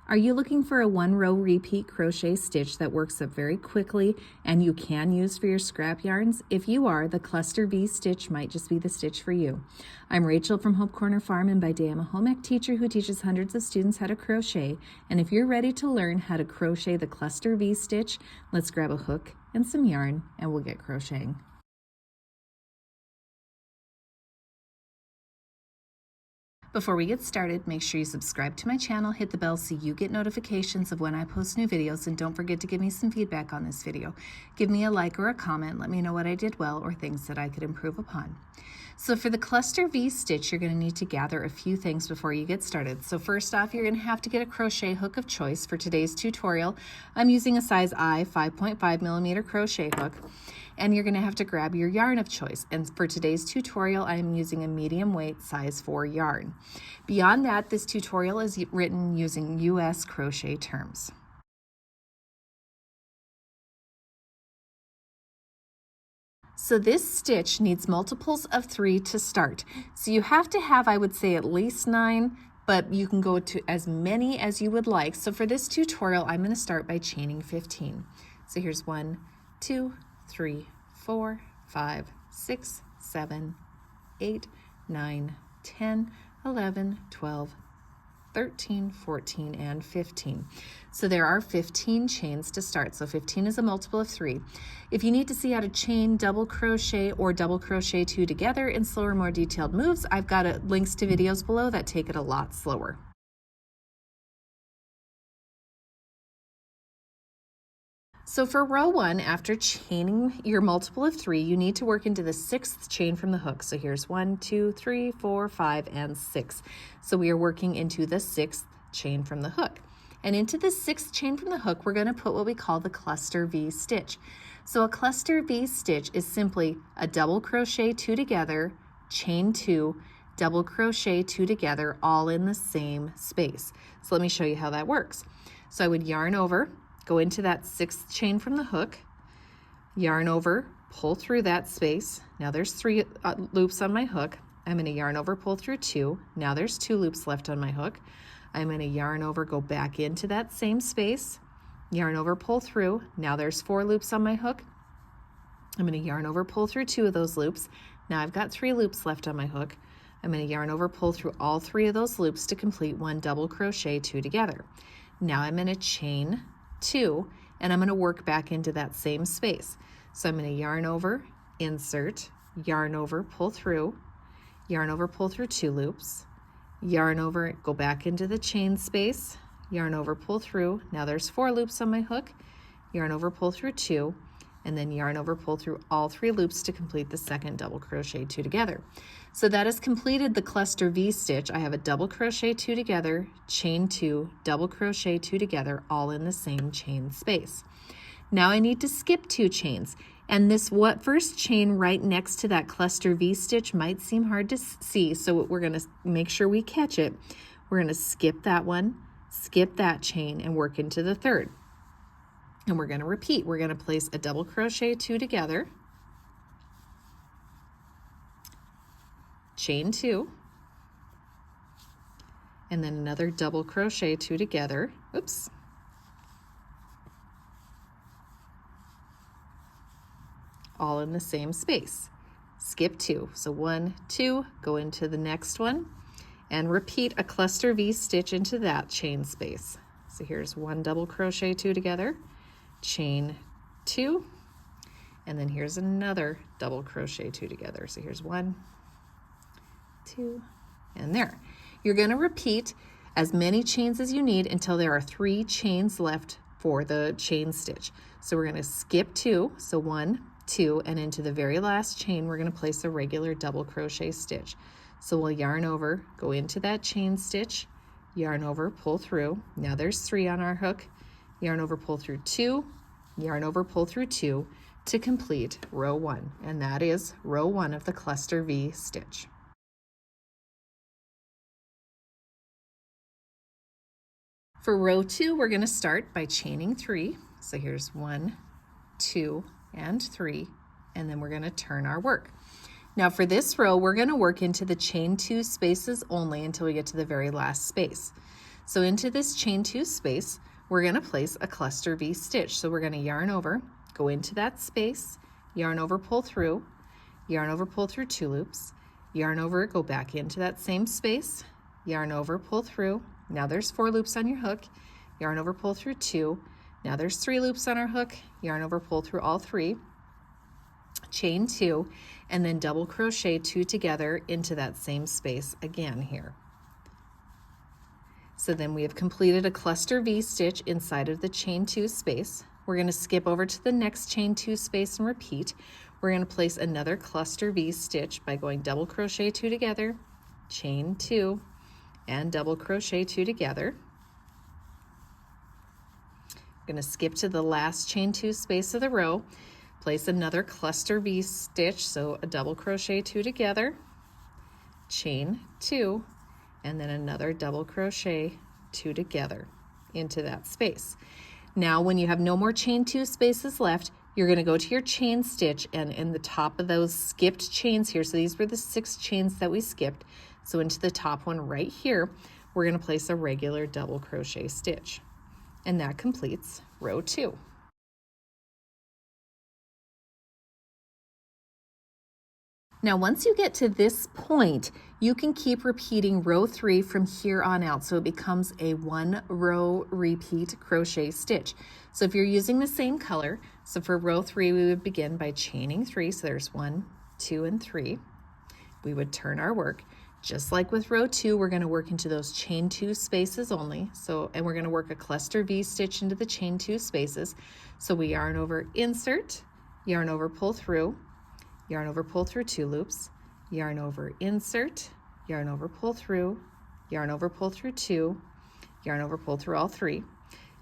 Are you looking for a 1-row repeat crochet stitch that works up very quickly and you can use for your scrap yarns? If you are, the Cluster V stitch might just be the stitch for you. I'm Rachel from Hope Corner Farm, and by day I'm a home ec teacher who teaches hundreds of students how to crochet. And if you're ready to learn how to crochet the Cluster V stitch, let's grab a hook and some yarn and we'll get crocheting. Before we get started, make sure you subscribe to my channel, hit the bell so you get notifications of when I post new videos, and don't forget to give me some feedback on this video. Give me a like or a comment, let me know what I did well or things that I could improve upon. So for the Cluster V stitch, you're going to need to gather a few things before you get started. So first off, you're going to have to get a crochet hook of choice. For today's tutorial, I'm using a size I 5.5 millimeter crochet hook. And you're going to have to grab your yarn of choice. And for today's tutorial, I'm using a medium weight size 4 yarn. Beyond that, this tutorial is written using US crochet terms. So this stitch needs multiples of 3 to start. So you have to have, I would say, at least 9, but you can go to as many as you would like. So for this tutorial, I'm going to start by chaining 15. So here's 1, 2, 3, 4, 5, 6, 7, 8, 9, 10, 11, 12, 13, 14, and 15. So there are 15 chains to start. So 15 is a multiple of 3. If you need to see how to chain, double crochet, or double crochet 2 together in slower, more detailed moves, I've got links to videos below that take it a lot slower. So for row 1, after chaining your multiple of 3, you need to work into the 6th chain from the hook. So here's 1, 2, 3, 4, 5, and 6. So we are working into the 6th chain from the hook. And into the 6th chain from the hook, we're going to put what we call the Cluster V stitch. So a Cluster V stitch is simply a double crochet 2 together, chain 2, double crochet 2 together, all in the same space. So let me show you how that works. So I would yarn over, go into that 6th chain from the hook, yarn over, pull through that space. Now there's 3 loops on my hook. I'm going to yarn over, pull through 2. Now there's 2 loops left on my hook. I'm going to yarn over, go back into that same space, yarn over, pull through. Now there's 4 loops on my hook. I'm going to yarn over, pull through 2 of those loops. Now I've got 3 loops left on my hook. I'm going to yarn over, pull through all 3 of those loops to complete 1 double crochet 2 together. Now I'm going to chain 2, and I'm going to work back into that same space. So I'm going to yarn over, insert, yarn over, pull through, yarn over, pull through 2 loops, yarn over, go back into the chain space, yarn over, pull through. Now there's 4 loops on my hook, yarn over, pull through 2, and then yarn over, pull through all 3 loops to complete the 2nd double crochet 2 together. So that has completed the Cluster V stitch. I have a double crochet 2 together, chain 2, double crochet 2 together, all in the same chain space. Now I need to skip 2 chains, and this first chain right next to that Cluster V stitch might seem hard to see, so we're going to make sure we catch it. We're going to skip that one, skip that chain, and work into the 3rd. And we're going to repeat. We're going to place a double crochet 2 together, chain 2, and then another double crochet 2 together, oops, all in the same space. Skip 2, so 1, 2, go into the next one, and repeat a Cluster V stitch into that chain space. So here's 1 double crochet 2 together, chain 2, and then here's another double crochet 2 together. So here's 1, 2, and there. You're going to repeat as many chains as you need until there are 3 chains left for the chain stitch. So we're going to skip 2, so 1, 2, and into the very last chain we're going to place a regular double crochet stitch. So we'll yarn over, go into that chain stitch, yarn over, pull through. Now there's 3 on our hook. Yarn over, pull through 2, yarn over, pull through 2 to complete row 1, and that is row 1 of the Cluster V stitch. For row 2, we're going to start by chaining 3. So here's 1, 2, and 3, and then we're going to turn our work. Now for this row, we're going to work into the chain 2 spaces only until we get to the very last space. So into this chain 2 space, we're going to place a cluster V stitch. So we're going to yarn over, go into that space, yarn over, pull through, yarn over, pull through 2 loops, yarn over, go back into that same space, yarn over, pull through. Now there's 4 loops on your hook, yarn over, pull through 2. Now there's 3 loops on our hook, yarn over, pull through all 3, chain 2, and then double crochet 2 together into that same space again here. So then we have completed a cluster V stitch inside of the chain 2 space. We're going to skip over to the next chain 2 space and repeat. We're going to place another cluster V stitch by going double crochet 2 together, chain 2, and double crochet 2 together. I'm going to skip to the last chain 2 space of the row, place another cluster V stitch, so a double crochet 2 together, chain 2, and then another double crochet 2 together into that space. Now when you have no more chain 2 spaces left, you're going to go to your chain stitch, and in the top of those skipped chains here, so these were the 6 chains that we skipped, so into the top one right here, we're going to place a regular double crochet stitch, and that completes row 2. Now once you get to this point, you can keep repeating row 3 from here on out, so it becomes a 1 row repeat crochet stitch. So if you're using the same color, so for row 3 we would begin by chaining 3, so there's 1, 2, and 3. We would turn our work. Just like with row 2, we're going to work into those chain 2 spaces only. And we're going to work a cluster V stitch into the chain 2 spaces. So we yarn over, insert, yarn over, pull through, yarn over, pull through 2 loops, yarn over, insert, yarn over, pull through, yarn over, pull through 2, yarn over, pull through all 3,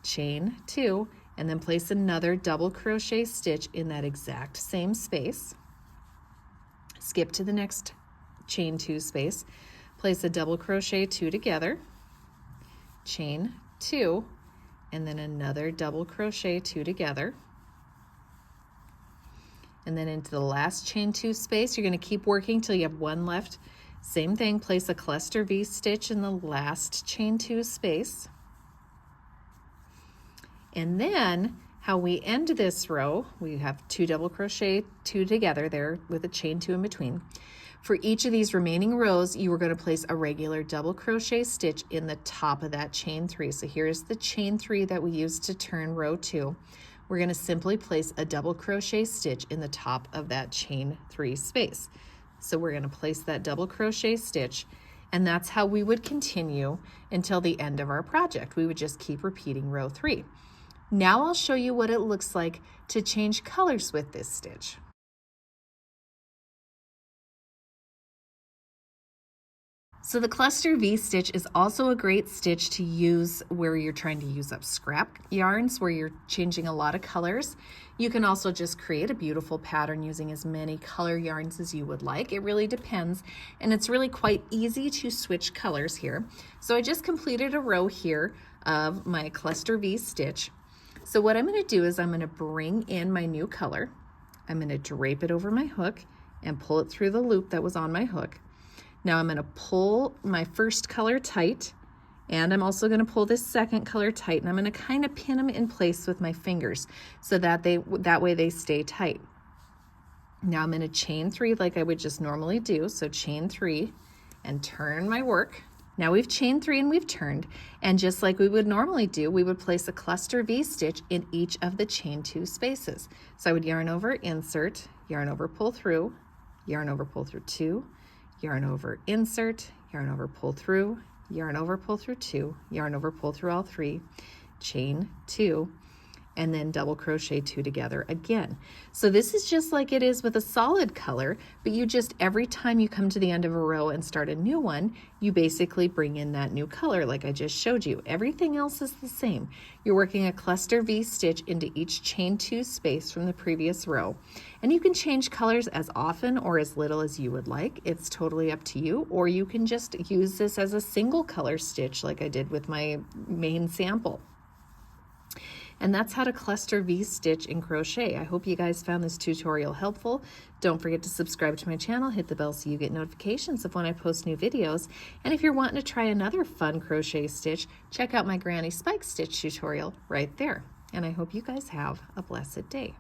chain 2, and then place another double crochet stitch in that exact same space. Skip to the next chain 2 space, place a double crochet 2 together, chain 2, and then another double crochet 2 together. And then into the last chain 2 space, you're going to keep working till you have 1 left. Same thing, place a cluster V stitch in the last chain 2 space. And then how we end this row, we have 2 double crochet 2 together there with a chain 2 in between. For each of these remaining rows, you are going to place a regular double crochet stitch in the top of that chain 3. So here's the chain 3 that we used to turn row 2. We're going to simply place a double crochet stitch in the top of that chain 3 space. So we're going to place that double crochet stitch, and that's how we would continue until the end of our project. We would just keep repeating row 3. Now I'll show you what it looks like to change colors with this stitch. So the cluster V stitch is also a great stitch to use where you're trying to use up scrap yarns, where you're changing a lot of colors. You can also just create a beautiful pattern using as many color yarns as you would like. It really depends, and it's really quite easy to switch colors here. So I just completed a row here of my cluster V stitch. So what I'm going to do is I'm going to bring in my new color. I'm going to drape it over my hook and pull it through the loop that was on my hook. Now I'm going to pull my first color tight, and I'm also going to pull this second color tight, and I'm going to kind of pin them in place with my fingers so that way they stay tight. Now I'm going to chain 3 like I would just normally do, so chain 3 and turn my work. Now we've chained 3 and we've turned, and just like we would normally do, we would place a cluster V stitch in each of the chain 2 spaces. So I would yarn over, insert, yarn over, pull through, yarn over, pull through 2, yarn over, insert, yarn over, pull through, yarn over, pull through 2, yarn over, pull through all 3, chain 2, and then double crochet 2 together again. So this is just like it is with a solid color, but you just, every time you come to the end of a row and start a new one, you basically bring in that new color like I just showed you. Everything else is the same. You're working a cluster V stitch into each chain 2 space from the previous row. And you can change colors as often or as little as you would like. It's totally up to you, or you can just use this as a single color stitch like I did with my main sample. And that's how to cluster V-stitch in crochet. I hope you guys found this tutorial helpful. Don't forget to subscribe to my channel, hit the bell so you get notifications of when I post new videos. And if you're wanting to try another fun crochet stitch, check out my Granny Spike Stitch tutorial right there. And I hope you guys have a blessed day.